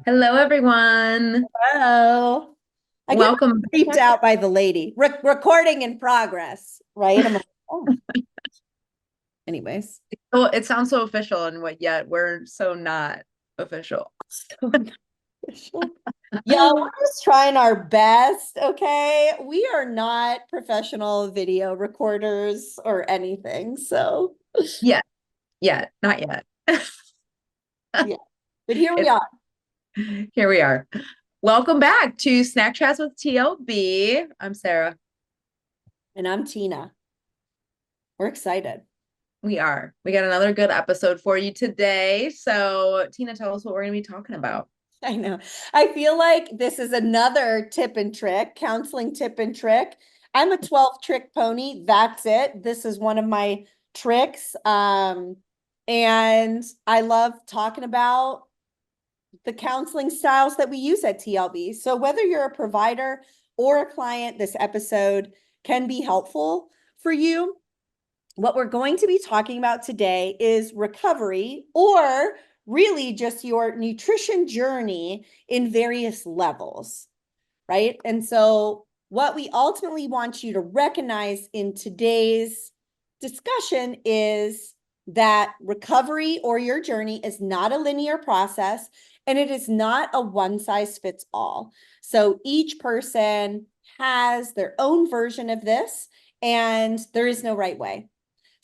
Hello, everyone. Oh, I get Welcome creeped back. out by the lady. Recording in progress, right? I'm like, oh, anyways. Well, it sounds so official, and what yet we're so not official. So official. Yeah, we're just trying our best, okay? We are not professional video recorders or anything. So, Yeah, yeah, not yet. yeah. But here we It- are. Here we are. Welcome back to Snack Chats with TLB. I'm Sarah. And I'm Tina. We're excited. We are. We got another good episode for you today. So, Tina, tell us what we're going to be talking about. I know. I feel like this is another tip and trick, counseling tip and trick. I'm a 12 trick pony. That's it. This is one of my tricks. And I love talking about the counseling styles that we use at TLB. So whether you're a provider or a client, this episode can be helpful for you. What we're going to be talking about today is recovery, or really just your nutrition journey in various levels, right? And so, what we ultimately want you to recognize in today's discussion is that recovery or your journey is not a linear process, and it is not a one size fits all. So, each person has their own version of this, and there is no right way.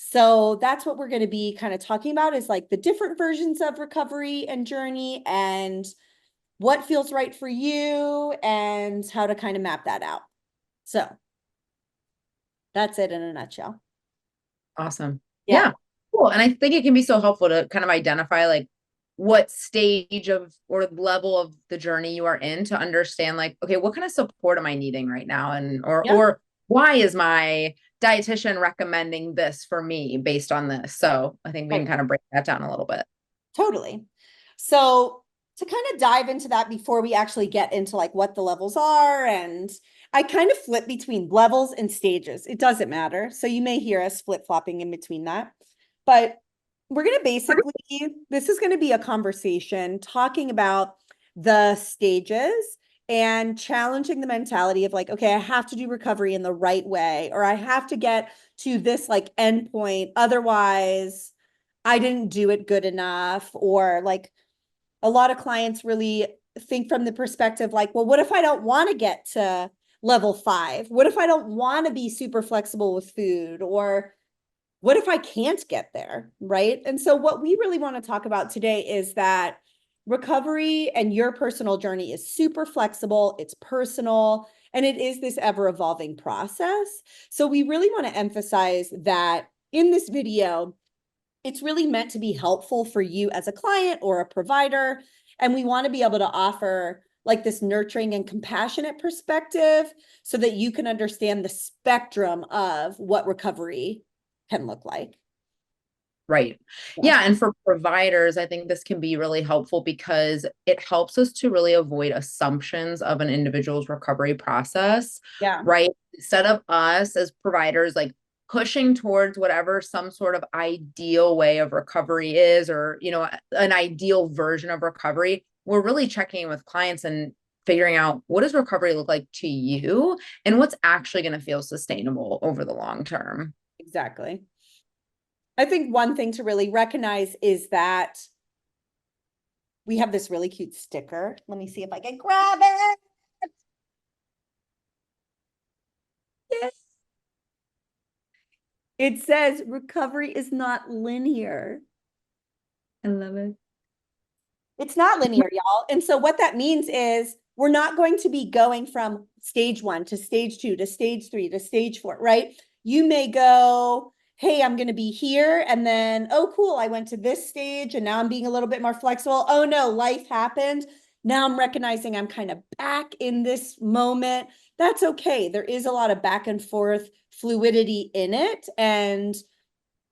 So that's what we're going to be kind of talking about, is like the different versions of recovery and journey and what feels right for you and how to kind of map that out. So that's it in a nutshell. Awesome. Yeah. Yeah. Cool. And I think it can be so helpful to kind of identify like what stage of or level of the journey you are in to understand like, okay, what kind of support am I needing right now? And Yeah. or why is my dietitian recommending this for me based on this? So I think we can Right. kind of break that down a little bit. Totally. So to kind of dive into that before we actually get into like what the levels are, and I kind of flip between levels and stages. It doesn't matter. So you may hear us flip-flopping in between that. But we're going to basically, this is going to be a conversation talking about the stages and challenging the mentality of like, okay, I have to do recovery in the right way, or I have to get to this like endpoint. Otherwise, I didn't do it good enough. Or like a lot of clients really think from the perspective like, well, what if I don't want to get to level 5? What if I don't want to be super flexible with food? Or what if I can't get there? Right. And so, what we really want to talk about today is that recovery and your personal journey is super flexible, it's personal, and it is this ever evolving process. So, we really want to emphasize that in this video, it's really meant to be helpful for you as a client or a provider. And we want to be able to offer like this nurturing and compassionate perspective so that you can understand the spectrum of what recovery can look like. Right. Yeah. Yeah. And for providers, I think this can be really helpful because it helps us to really avoid assumptions of an individual's recovery process, Yeah. right? Instead of us as providers, like pushing towards whatever some sort of ideal way of recovery is, or, an ideal version of recovery, we're really checking in with clients and figuring out what does recovery look like to you and what's actually going to feel sustainable over the long term. Exactly. I think one thing to really recognize is that we have this really cute sticker. Let me see if I can grab it. Yes. It says recovery is not linear. I love it. It's not linear, y'all. And so what that means is we're not going to be going from stage 1 to stage 2 to stage 3 to stage 4, right? You may go, hey, I'm going to be here. And then, oh, cool, I went to this stage and now I'm being a little bit more flexible. Oh, no, life happened. Now I'm recognizing I'm kind of back in this moment. That's okay. There is a lot of back and forth fluidity in it. And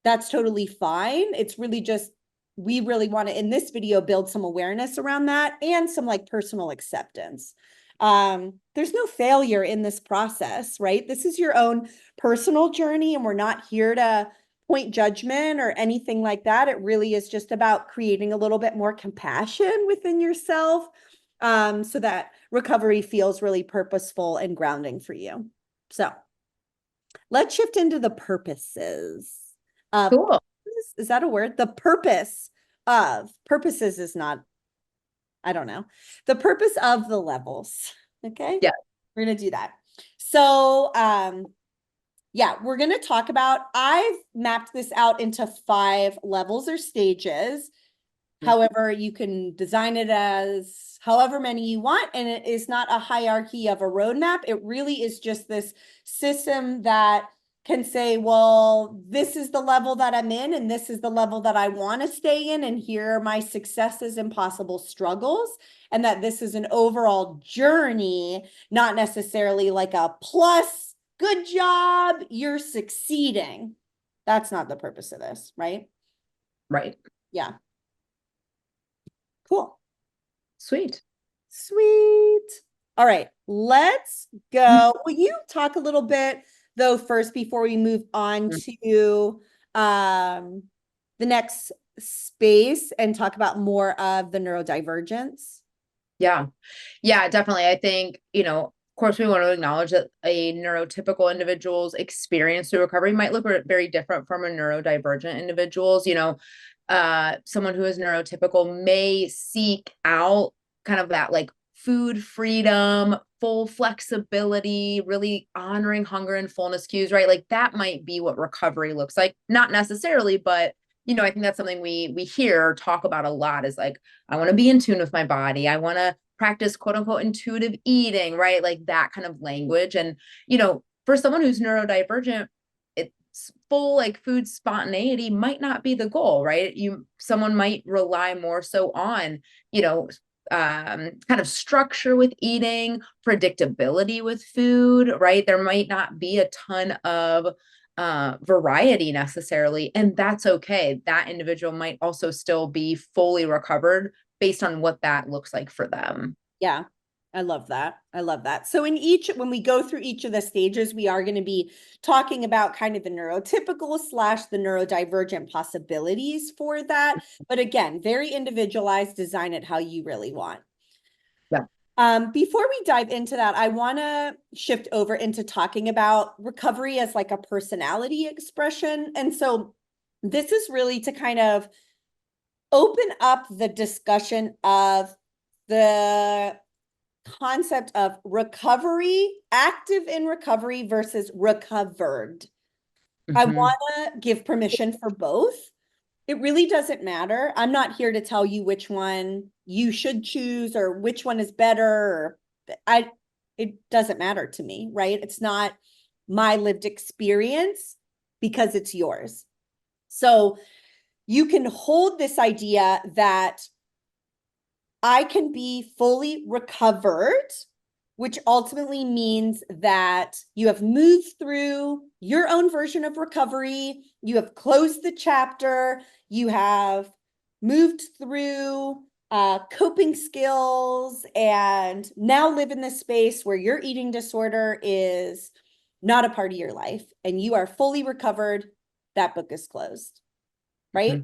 that's totally fine. It's really just, we really want to, in this video, build some awareness around that and some like personal acceptance. There's no failure in this process, right? This is your own personal journey, and we're not here to point judgment or anything like that. It really is just about creating a little bit more compassion within yourself so that recovery feels really purposeful and grounding for you. So let's shift into the purposes. Cool. Is that a word? The purpose of purposes is not, I don't know. The purpose of the levels. Okay. Yeah. We're going to do that. So, yeah, we're going to talk about, I've mapped this out into 5 levels or stages. However, you can design it as however many you want, and it is not a hierarchy of a roadmap. It really is just this system that can say, well, this is the level that I'm in, and this is the level that I want to stay in, and here are my successes and possible struggles, and that this is an overall journey, not necessarily like a plus, good job, you're succeeding. That's not the purpose of this, right? Right. Yeah. Cool. Sweet. Sweet. All right, let's go. Will you talk a little bit though first before we move on to the next space and talk about more of the neurodivergence? Yeah. Yeah, definitely. I think, of course, we want to acknowledge that a neurotypical individual's experience through recovery might look very different from a neurodivergent individual's. Someone who is neurotypical may seek out kind of that like food freedom, full flexibility, really honoring hunger and fullness cues, right? Like that might be what recovery looks like. Not necessarily, but I think that's something we hear or talk about a lot is like, I want to be in tune with my body. I want to practice quote unquote intuitive eating, right? Like that kind of language. And, for someone who's neurodivergent, it's full like food spontaneity might not be the goal, right? Someone might rely more so on, kind of structure with eating, predictability with food, right? There might not be a ton of variety necessarily, and that's okay. That individual might also still be fully recovered based on what that looks like for them. Yeah, I love that. I love that. So when we go through each of the stages, we are going to be talking about kind of the neurotypical / the neurodivergent possibilities for that. But again, very individualized, design it how you really want. Yeah. Before we dive into that, I want to shift over into talking about recovery as like a personality expression. And so this is really to kind of open up the discussion of the concept of recovery, active in recovery versus recovered. I Mm-hmm. want to give permission for both. It really doesn't matter. I'm not here to tell you which one you should choose or which one is better. It doesn't matter to me, right? It's not my lived experience because it's yours. So you can hold this idea that I can be fully recovered, which ultimately means that you have moved through your own version of recovery. You have closed the chapter. You have moved through coping skills and now live in this space where your eating disorder is not a part of your life and you are fully recovered. That book is closed, right? Mm-hmm.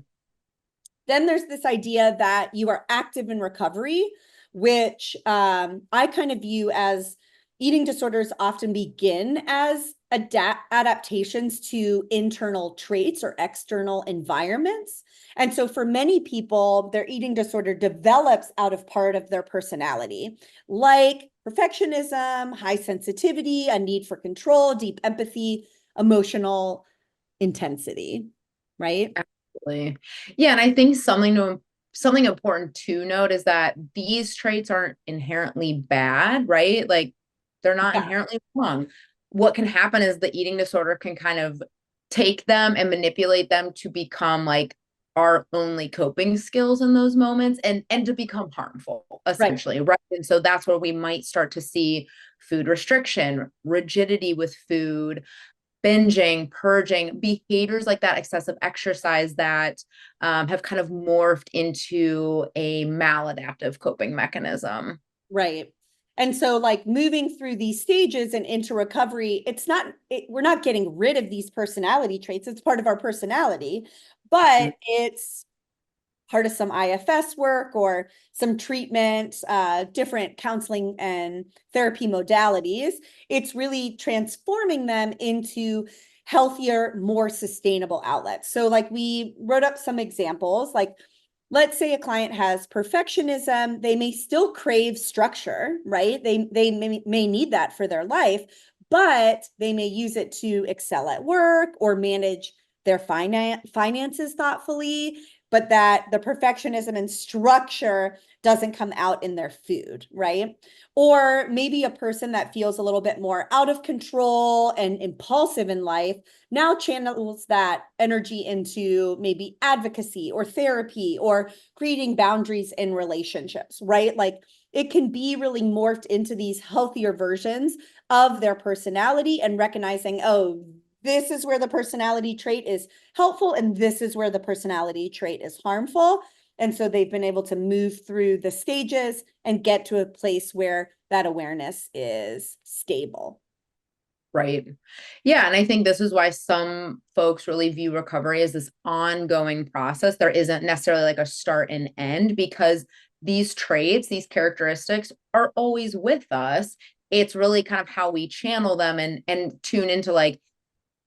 Then there's this idea that you are active in recovery, which I kind of view as eating disorders often begin as adaptations to internal traits or external environments. And so for many people, their eating disorder develops out of part of their personality, like perfectionism, high sensitivity, a need for control, deep empathy, emotional intensity, right? Absolutely. Yeah, and I think something important to note is that these traits aren't inherently bad, right? Like they're not Yeah, inherently wrong. What can happen is the eating disorder can kind of take them and manipulate them to become like our only coping skills in those moments and to become harmful right. essentially, right? And so that's where we might start to see food restriction, rigidity with food, binging, purging, behaviors like that, excessive exercise that have kind of morphed into a maladaptive coping mechanism. Right. And so like moving through these stages and into recovery, we're not getting rid of these personality traits. It's part of our personality, but it's part of some IFS work or some treatment, different counseling and therapy modalities, it's really transforming them into healthier, more sustainable outlets. So like we wrote up some examples, like let's say a client has perfectionism, they may still crave structure, right? They may need that for their life, but they may use it to excel at work or manage their finances thoughtfully, but that the perfectionism and structure doesn't come out in their food, right? Or maybe a person that feels a little bit more out of control and impulsive in life now channels that energy into maybe advocacy or therapy or creating boundaries in relationships, right? Like it can be really morphed into these healthier versions of their personality and recognizing, oh, this is where the personality trait is helpful and this is where the personality trait is harmful. And so they've been able to move through the stages and get to a place where that awareness is stable. Right. Yeah. And I think this is why some folks really view recovery as this ongoing process. There isn't necessarily like a start and end because these traits, these characteristics are always with us. It's really kind of how we channel them and tune into like,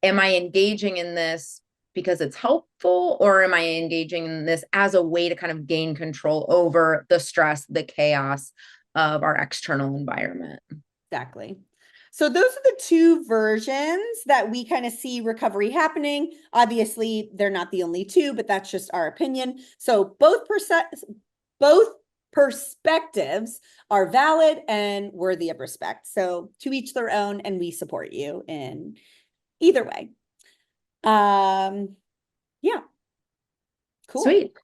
am I engaging in this because it's helpful, or am I engaging in this as a way to kind of gain control over the stress, the chaos of our external environment? Exactly. So those are the two versions that we kind of see recovery happening. Obviously, they're not the only two, but that's just our opinion. So both perspectives are valid and worthy of respect. So to each their own, and we support you in either way. Yeah, cool. Sweet.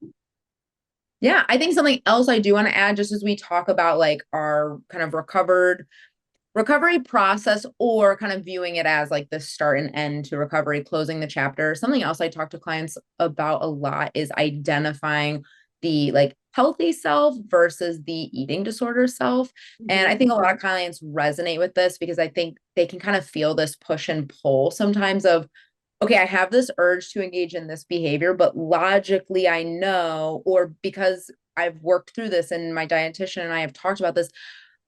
Yeah, I think something else I do want to add, just as we talk about like our kind of recovery process, or kind of viewing it as like the start and end to recovery, closing the chapter. Something else I talk to clients about a lot is identifying the like healthy self versus the eating disorder self. And I Mhm. think a lot of clients resonate with this because I think they can kind of feel this push and pull sometimes of, okay, I have this urge to engage in this behavior, but logically I know, or because I've worked through this and my dietitian and I have talked about this,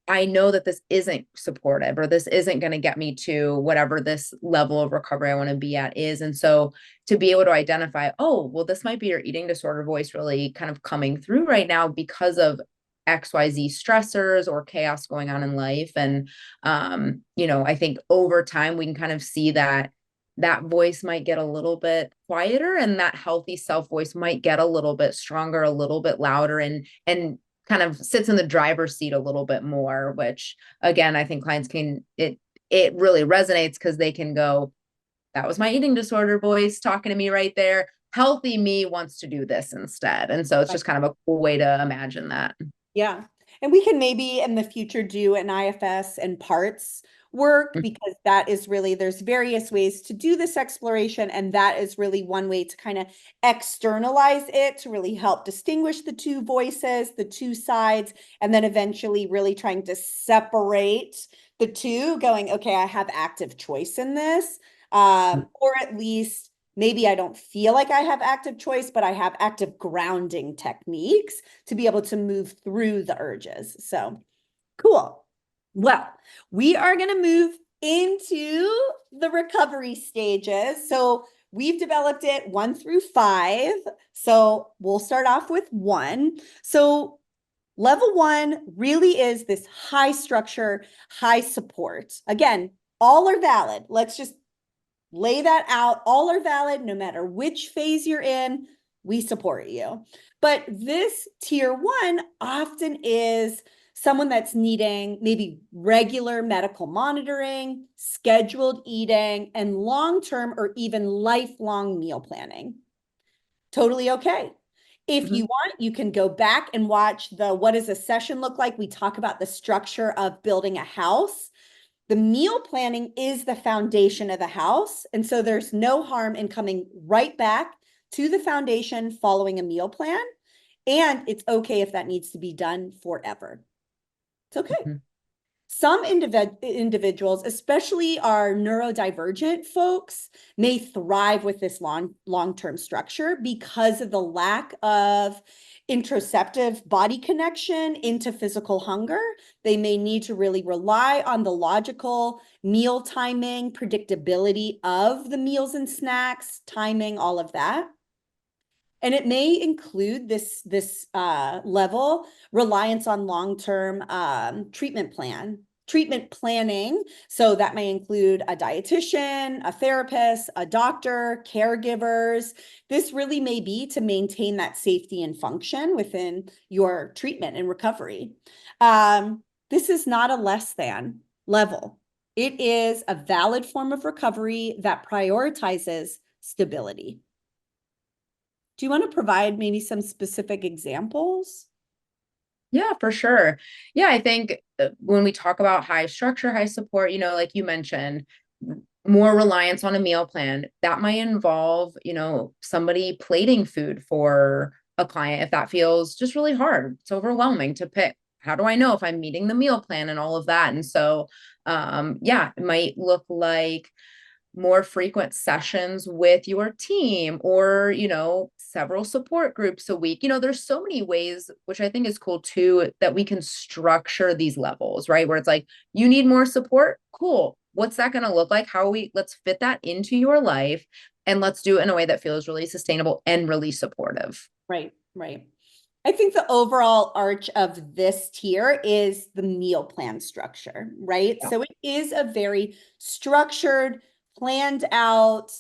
I know that this isn't supportive, or this isn't going to get me to whatever this level of recovery I want to be at is. And so to be able to identify, oh, well, this might be your eating disorder voice really kind of coming through right now because of XYZ stressors or chaos going on in life. And, I think over time we can kind of see that that voice might get a little bit quieter and that healthy self voice might get a little bit stronger, a little bit louder, and kind of sits in the driver's seat a little bit more, which again, I think clients it really resonates because they can go, that was my eating disorder voice talking to me right there. Healthy me wants to do this instead. And so it's Right. just kind of a cool way to imagine that. Yeah. And we can maybe in the future do an IFS and parts work because that is really, there's various ways to do this exploration. And that is really one way to kind of externalize it to really help distinguish the two voices, the two sides, and then eventually really trying to separate the two, going, okay, I have active choice in this. Or at least maybe I don't feel like I have active choice, but I have active grounding techniques to be able to move through the urges. So cool. Well, we are going to move into the recovery stages. So we've developed it 1 through 5. So we'll start off with 1. So level 1 really is this high structure, high support. Again, all are valid. Let's just lay that out. All are valid, no matter which phase you're in. We support you. But this tier 1 often is someone that's needing maybe regular medical monitoring, scheduled eating, and long-term or even lifelong meal planning. Totally okay. If you Mhm. want, you can go back and watch the what does a session look like? We talk about the structure of building a house. The meal planning is the foundation of the house. And so there's no harm in coming right back to the foundation following a meal plan. And it's okay if that needs to be done forever. It's okay. Mhm. Some individuals, especially our neurodivergent folks, may thrive with this long-term structure because of the lack of interoceptive body connection into physical hunger. They may need to really rely on the logical meal timing, predictability of the meals and snacks, timing, all of that. And it may include this level reliance on long-term treatment planning. So that may include a dietitian, a therapist, a doctor, caregivers. This really may be to maintain that safety and function within your treatment and recovery. This is not a less than level. It is a valid form of recovery that prioritizes stability. Do you want to provide maybe some specific examples? Yeah, for sure. Yeah, I think when we talk about high structure, high support, like you mentioned, more reliance on a meal plan, that might involve, somebody plating food for a client if that feels just really hard. It's overwhelming to pick. How do I know if I'm meeting the meal plan and all of that? And so, yeah, it might look like more frequent sessions with your team or several support groups a week. There's so many ways, which I think is cool too, that we can structure these levels, right? Where it's like, you need more support, cool, what's that going to look like? Let's fit that into your life, and let's do it in a way that feels really sustainable and really supportive. Right. I think the overall arch of this tier is the meal plan structure, right? Yeah. So it is a very structured, planned out.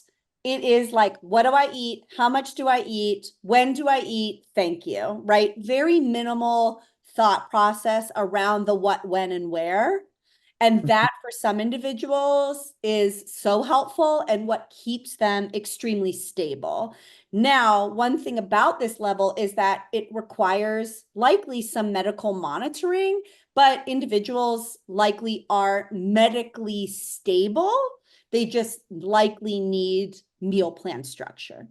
It is like, what do I eat? How much do I eat? When do I eat? Thank you, right? Very minimal thought process around the what, when, and where. And that for some individuals is so helpful and what keeps them extremely stable. Now, one thing about this level is that it requires likely some medical monitoring, but individuals likely are medically stable. They just likely need meal plan structure.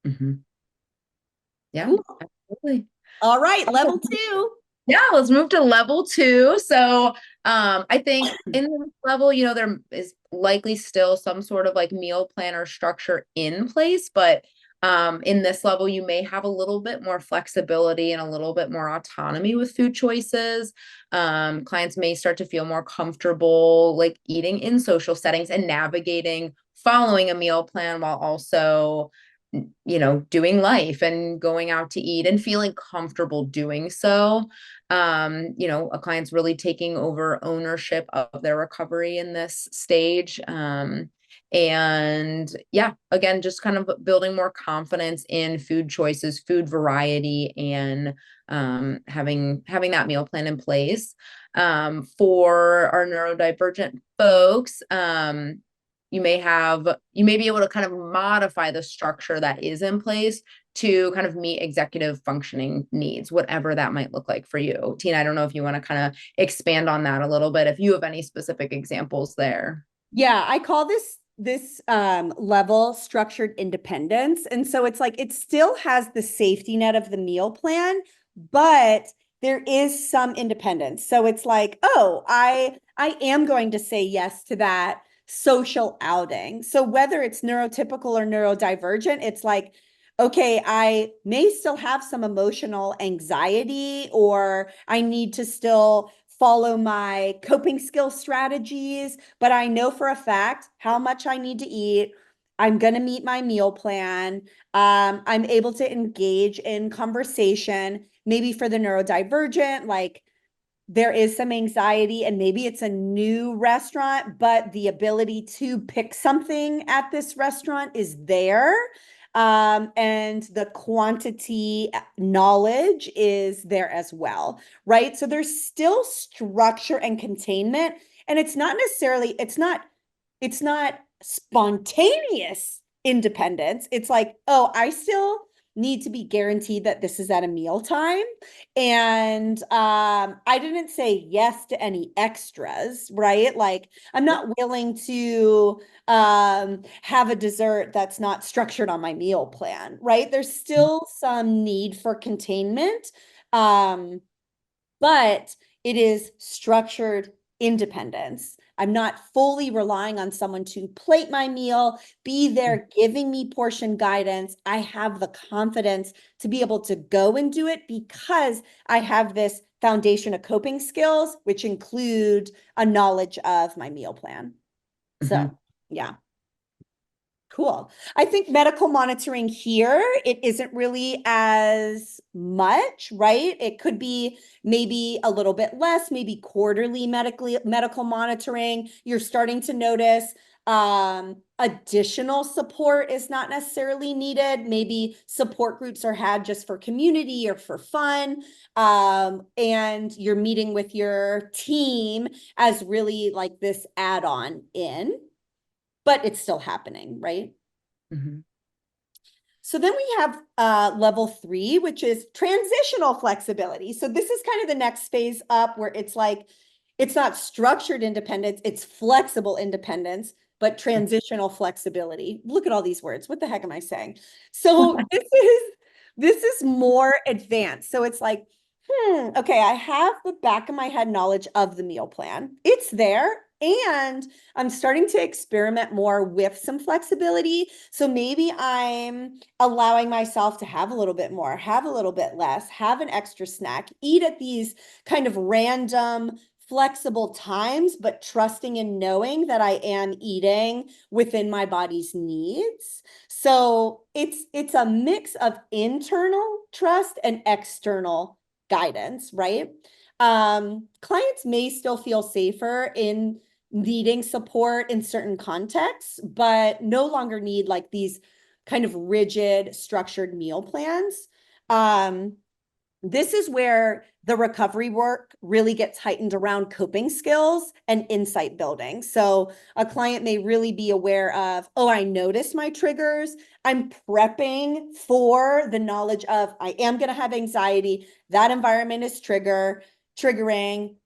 Mm-hmm. Yeah, Cool. absolutely. All right, level two. Yeah, let's move to level two. So I think in this level, there is likely still some sort of like meal plan or structure in place, but in this level, you may have a little bit more flexibility and a little bit more autonomy with food choices. Clients may start to feel more comfortable like eating in social settings and navigating following a meal plan while also doing life and going out to eat and feeling comfortable doing so. A client's really taking over ownership of their recovery in this stage. And yeah, again, just kind of building more confidence in food choices, food variety, and having that meal plan in place. For our neurodivergent folks, you may be able to kind of modify the structure that is in place to kind of meet executive functioning needs, whatever that might look like for you. Tina, I don't know if you want to kind of expand on that a little bit, if you have any specific examples there. Yeah, I call this level structured independence. And so it's like it still has the safety net of the meal plan, but there is some independence. So it's like, oh, I am going to say yes to that social outing. So whether it's neurotypical or neurodivergent, it's like, okay, I may still have some emotional anxiety, or I need to still follow my coping skill strategies, but I know for a fact how much I need to eat. I'm going to meet my meal plan. I'm able to engage in conversation. Maybe for the neurodivergent, like there is some anxiety and maybe it's a new restaurant, but the ability to pick something at this restaurant is there. And the quantity knowledge is there as well, right? So there's still structure and containment, and it's not spontaneous independence. It's like, oh, I still need to be guaranteed that this is at a meal time. And I didn't say yes to any extras, right? Like I'm not willing to have a dessert that's not structured on my meal plan, right? There's still some need for containment, but it is structured independence. I'm not fully relying on someone to plate my meal, be there giving me portion guidance. I have the confidence to be able to go and do it because I have this foundation of coping skills, which include a knowledge of my meal plan. So, Mhm. yeah. Cool. I think medical monitoring here, it isn't really as much, right? It could be maybe a little bit less, maybe quarterly medical monitoring. You're starting to notice additional support is not necessarily needed. Maybe support groups are had just for community or for fun. And you're meeting with your team as really like this add-on in, but it's still happening, right? Mhm. So then we have level 3, which is transitional flexibility. So this is kind of the next phase up where it's like, it's not structured independence, it's flexible independence, but transitional flexibility. Look at all these words. What the heck am I saying? So this is more advanced. So it's like, okay, I have the back of my head knowledge of the meal plan. It's there. And I'm starting to experiment more with some flexibility. So maybe I'm allowing myself to have a little bit more, have a little bit less, have an extra snack, eat at these kind of random, flexible times, but trusting and knowing that I am eating within my body's needs. So it's a mix of internal trust and external guidance, right? Clients may still feel safer in needing support in certain contexts, but no longer need like these kind of rigid, structured meal plans. This is where the recovery work really gets heightened around coping skills and insight building. So a client may really be aware of, oh, I notice my triggers. I'm prepping for the knowledge of I am going to have anxiety. That environment is triggering.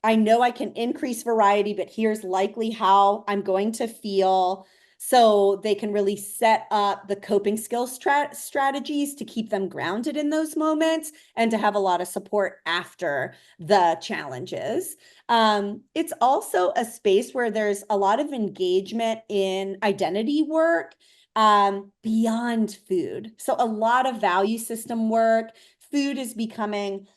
I know I can increase variety, but here's likely how I'm going to feel. So they can really set up the coping skills strategies to keep them grounded in those moments and to have a lot of support after the challenges. It's also a space where there's a lot of engagement in identity work beyond food. So a lot of value system work. Food is becoming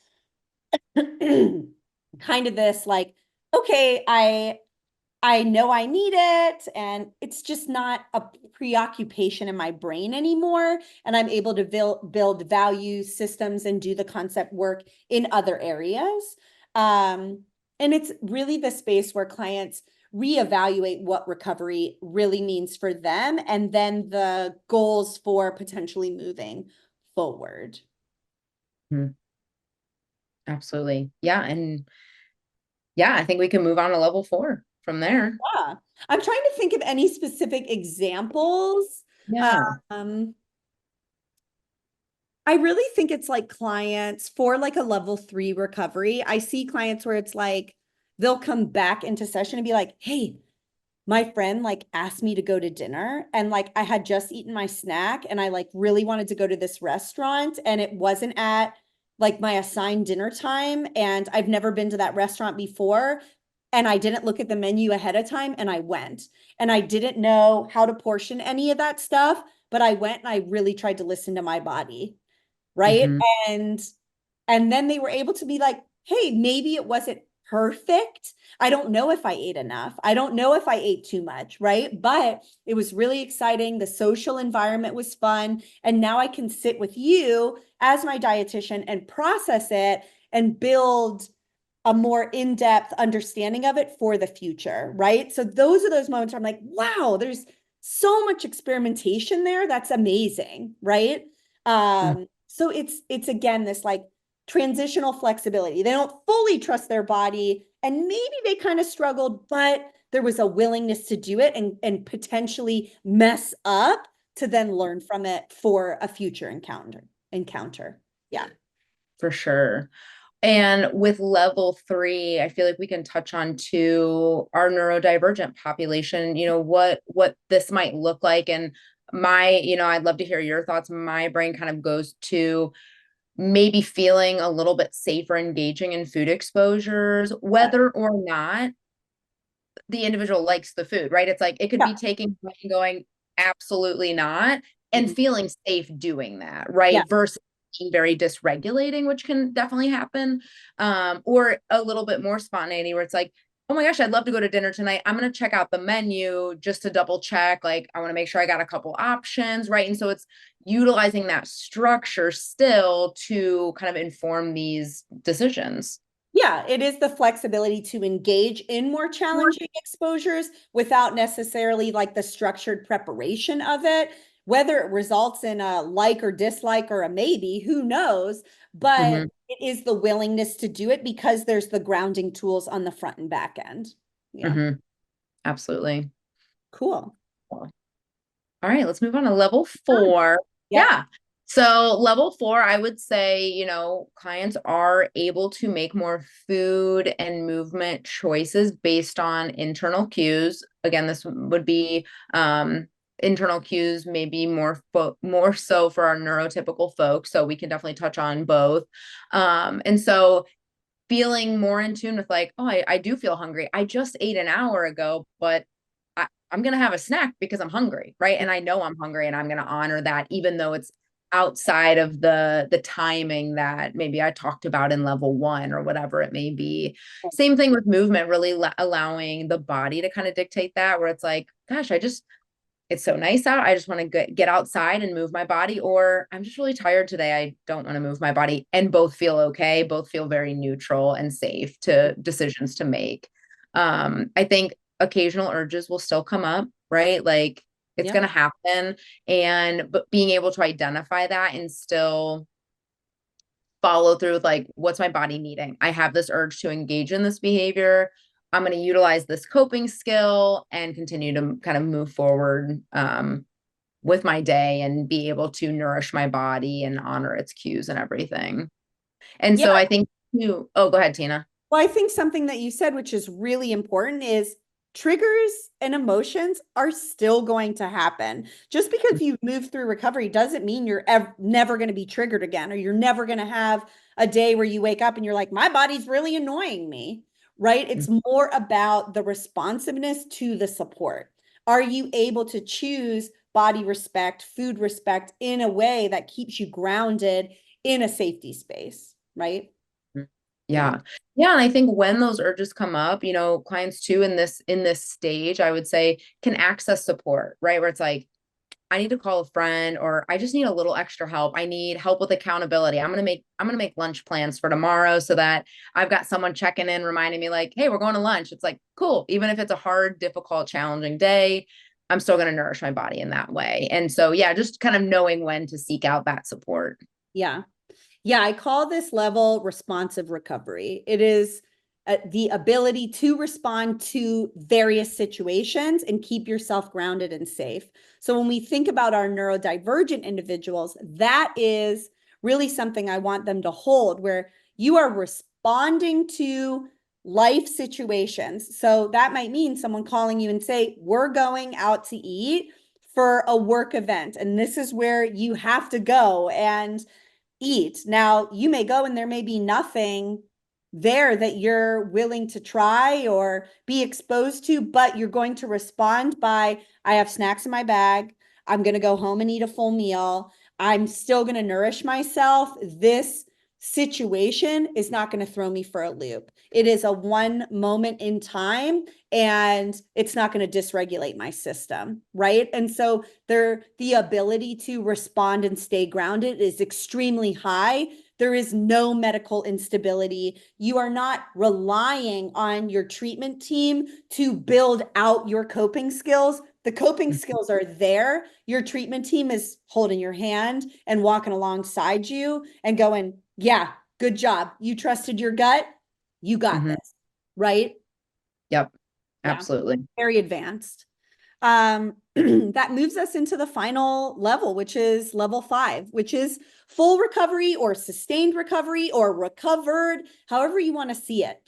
kind of this like, okay, I know I need it, and it's just not a preoccupation in my brain anymore. And I'm able to build value systems and do the concept work in other areas. And it's really the space where clients reevaluate what recovery really means for them and then the goals for potentially moving forward. Mhm. Absolutely. Yeah. And yeah, I think we can move on to level 4 from there. Yeah. I'm trying to think of any specific examples. Yeah. Um, I really think it's like clients for like a level 3 recovery. I see clients where it's like they'll come back into session and be like, hey, my friend like asked me to go to dinner and like I had just eaten my snack and I like really wanted to go to this restaurant and it wasn't at like my assigned dinner time and I've never been to that restaurant before and I didn't look at the menu ahead of time and I went and I didn't know how to portion any of that stuff, but I went and I really tried to listen to my body, right? Hmm. And and then they were able to be like, hey, maybe it wasn't perfect. I don't know if I ate enough. I don't know if I ate too much, right? But it was really exciting. The social environment was fun. And now I can sit with you as my dietitian and process it and build a more in-depth understanding of it for the future, right? So those are those moments where I'm like, wow, there's so much experimentation there. That's amazing, right? So it's again this like transitional flexibility. They don't fully trust their body, and maybe they kind of struggled, but there was a willingness to do it and potentially mess up to then learn from it for a future encounter. Yeah. For sure. And with level 3, I feel like we can touch on to our neurodivergent population, what this might look like. And I'd love to hear your thoughts. My brain kind of goes to maybe feeling a little bit safer engaging in food exposures, whether or not the individual likes the food, right? It's like it could Yeah. be taking and going, absolutely not, and Mhm. feeling safe doing that, Yeah. right? Versus being very dysregulating, which can definitely happen. Or a little bit more spontaneity where it's like, oh my gosh, I'd love to go to dinner tonight. I'm going to check out the menu just to double check. Like, I want to make sure I got a couple options, right? And so it's utilizing that structure still to kind of inform these decisions. Yeah, it is the flexibility to engage in more challenging exposures without necessarily like the structured preparation of it. Whether it results in a like or dislike or a maybe, who knows? But Mm-hmm, it is the willingness to do it because there's the grounding tools on the front and back end. Yeah, mm-hmm, absolutely. cool. All right, let's move on to level Fun. 4. Yep. Yeah. So level 4, I would say, clients are able to make more food and movement choices based on internal cues. Again, this would be internal cues, maybe more so for our neurotypical folks. So we can definitely touch on both. And so feeling more in tune with like, oh, I do feel hungry. I just ate an hour ago, but I'm going to have a snack because I'm hungry, right? And I know I'm hungry and I'm going to honor that, even though it's outside of the timing that maybe I talked about in level 1 or whatever it may be. Same thing with movement, really allowing the body to kind of dictate that, where it's like, gosh, it's so nice out. I just want to get outside and move my body, or I'm just really tired today. I don't want to move my body. And both feel okay. Both feel very neutral and safe to decisions to make. I think occasional urges will still come up, right? Like it's Yep. going to happen. But being able to identify that and still follow through with like, what's my body needing? I have this urge to engage in this behavior. I'm going to utilize this coping skill and continue to kind of move forward with my day and be able to nourish my body and honor its cues and everything. And Yeah. so I think go ahead, Tina. Well, I think something that you said, which is really important, is triggers and emotions are still going to happen. Just because you move through recovery doesn't mean you're never going to be triggered again, or you're never going to have a day where you wake up and you're like, my body's really annoying me, right? It's more about the responsiveness to the support. Are you able to choose body respect, food respect in a way that keeps you grounded in a safety space, right? Yeah. Yeah. Yeah. And I think when those urges come up, clients too in this stage, I would say can access support, right? Where it's like, I need to call a friend, or I just need a little extra help. I need help with accountability. I'm going to make lunch plans for tomorrow so that I've got someone checking in, reminding me like, hey, we're going to lunch. It's like, cool. Even if it's a hard, difficult, challenging day, I'm still going to nourish my body in that way. And so, yeah, just kind of knowing when to seek out that support. Yeah. Yeah, I call this level responsive recovery. It is the ability to respond to various situations and keep yourself grounded and safe. So when we think about our neurodivergent individuals, that is really something I want them to hold, where you are responding to life situations. So that might mean someone calling you and say, we're going out to eat for a work event, and this is where you have to go. And eat. Now, you may go and there may be nothing there that you're willing to try or be exposed to, but you're going to respond by, I have snacks in my bag. I'm going to go home and eat a full meal. I'm still going to nourish myself. This situation is not going to throw me for a loop. It is a one moment in time, and it's not going to dysregulate my system, right? And so the ability to respond and stay grounded is extremely high. There is no medical instability. You are not relying on your treatment team to build out your coping skills. The coping skills are there. Your treatment team is holding your hand and walking alongside you and going, yeah, good job. You trusted your gut. You got Mhm. this, right? Yep. Yeah, Absolutely. very advanced. That moves us into the final level, which is level 5, which is full recovery or sustained recovery or recovered, however you want to see it.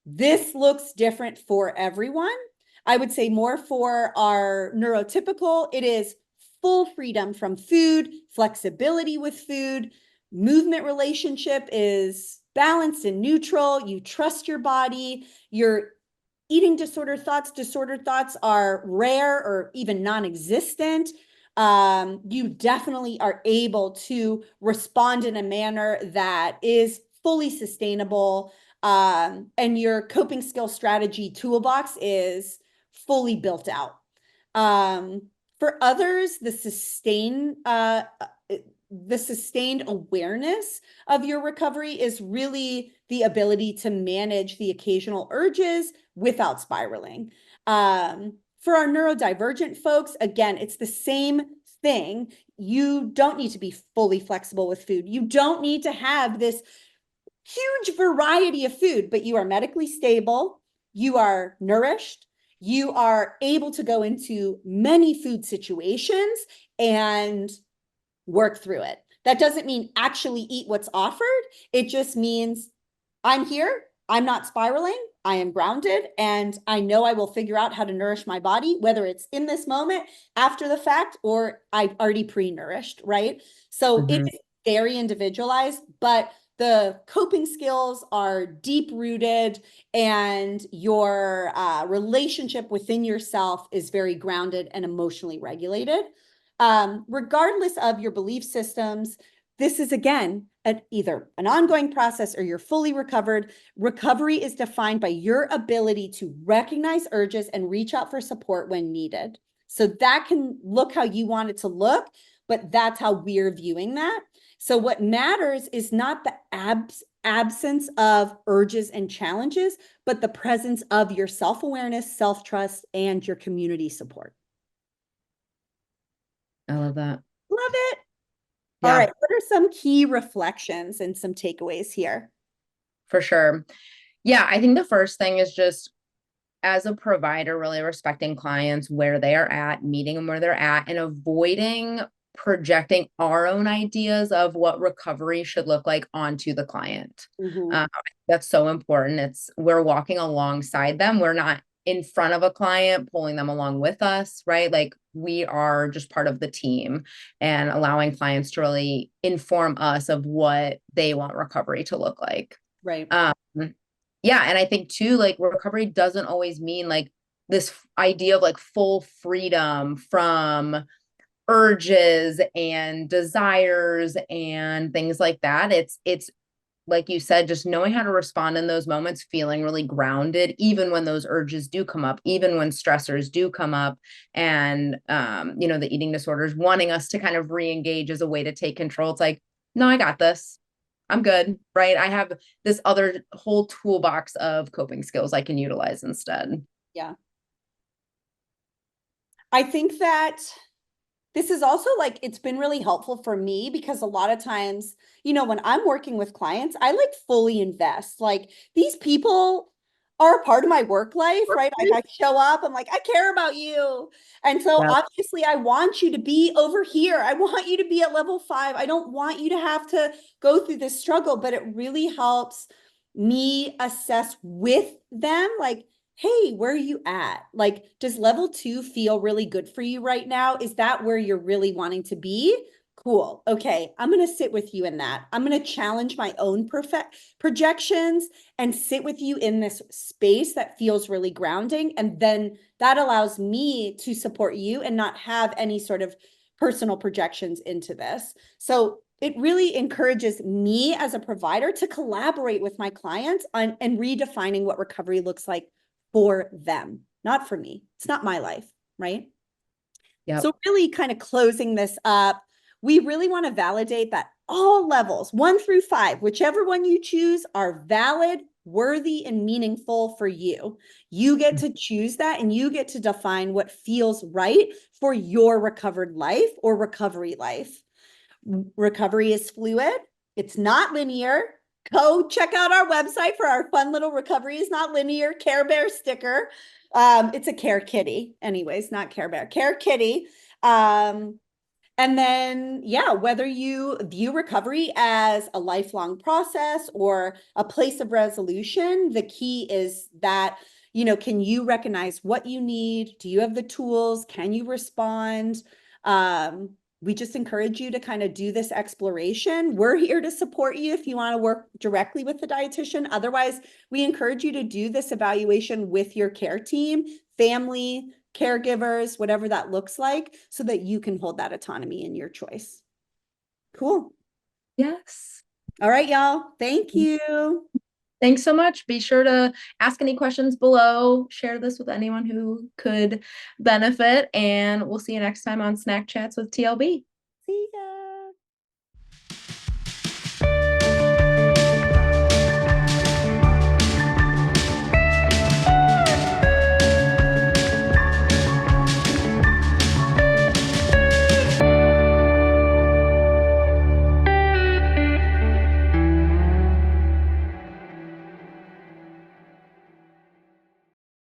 This looks different for everyone. I would say more for our neurotypical, it is full freedom from food, flexibility with food, movement relationship is balanced and neutral. You trust your body. Your eating disordered thoughts are rare or even non-existent. You definitely are able to respond in a manner that is fully sustainable. And your coping skill strategy toolbox is fully built out. For others, the sustained awareness of your recovery is really the ability to manage the occasional urges without spiraling. For our neurodivergent folks, again, it's the same thing. You don't need to be fully flexible with food. You don't need to have this huge variety of food, but you are medically stable, you are nourished, you are able to go into many food situations and work through it. That doesn't mean actually eat what's offered. It just means I'm here, I'm not spiraling, I am grounded, and I know I will figure out how to nourish my body, whether it's in this moment, after the fact, or I've already pre-nourished, right? So it Mhm. is very individualized, but the coping skills are deep rooted, and your relationship within yourself is very grounded and emotionally regulated. Regardless of your belief systems, this is again either an ongoing process or you're fully recovered. Recovery is defined by your ability to recognize urges and reach out for support when needed. So that can look how you want it to look, but that's how we're viewing that. So what matters is not the absence of urges and challenges, but the presence of your self-awareness, self-trust, and your community support. I love that. Love it. All Yeah, right. What are some key reflections and some takeaways here? for sure. Yeah, I think the first thing is just as a provider, really respecting clients where they are at, meeting them where they're at, and avoiding projecting our own ideas of what recovery should look like onto the client. Mhm. That's so important. We're walking alongside them. We're not in front of a client, pulling them along with us, right? Like we are just part of the team and allowing clients to really inform us of what they want recovery to look like. Right. Um, yeah, and I think too, like recovery doesn't always mean like this idea of like full freedom from urges and desires and things like that. It's like you said, just knowing how to respond in those moments, feeling really grounded, even when those urges do come up, even when stressors do come up, and the eating disorders wanting us to kind of re-engage as a way to take control. It's like, no, I got this. I'm good, right? I have this other whole toolbox of coping skills I can utilize instead. Yeah. I think that this is also like it's been really helpful for me because a lot of times, when I'm working with clients, I like fully invest. Like these people are a part of my work life, right? Like I show up, I'm like, I care about you. And so Yeah. obviously I want you to be over here. I want you to be at level 5. I don't want you to have to go through this struggle, but it really helps me assess with them, like, hey, where are you at? Like, does level 2 feel really good for you right now? Is that where you're really wanting to be? Cool. Okay. I'm going to sit with you in that. I'm going to challenge my own projections and sit with you in this space that feels really grounding. And then that allows me to support you and not have any sort of personal projections into this. So it really encourages me as a provider to collaborate with my clients on and redefining what recovery looks like for them, not for me. It's not my life, right? Yep. So really kind of closing this up, we really want to validate that all levels, 1 through 5, whichever one you choose, are valid, worthy, and meaningful for you. You get to choose that and you get to define what feels right for your recovered life or recovery life. Recovery is fluid. It's not linear. Go check out our website for our fun little recovery is not linear Care Bear sticker. It's a Care Kitty, anyways, not Care Bear, Care Kitty. And then, yeah, whether you view recovery as a lifelong process or a place of resolution, the key is that, can you recognize what you need? Do you have the tools? Can you respond? we just encourage you to kind of do this exploration. We're here to support you if you want to work directly with the dietitian. Otherwise, we encourage you to do this evaluation with your care team, family, caregivers, whatever that looks like, so that you can hold that autonomy in your choice. Cool. Yes. All right, y'all. Thank you. Thanks so much. Be sure to ask any questions below. Share this with anyone who could benefit. And we'll see you next time on Snack Chats with TLB. See ya.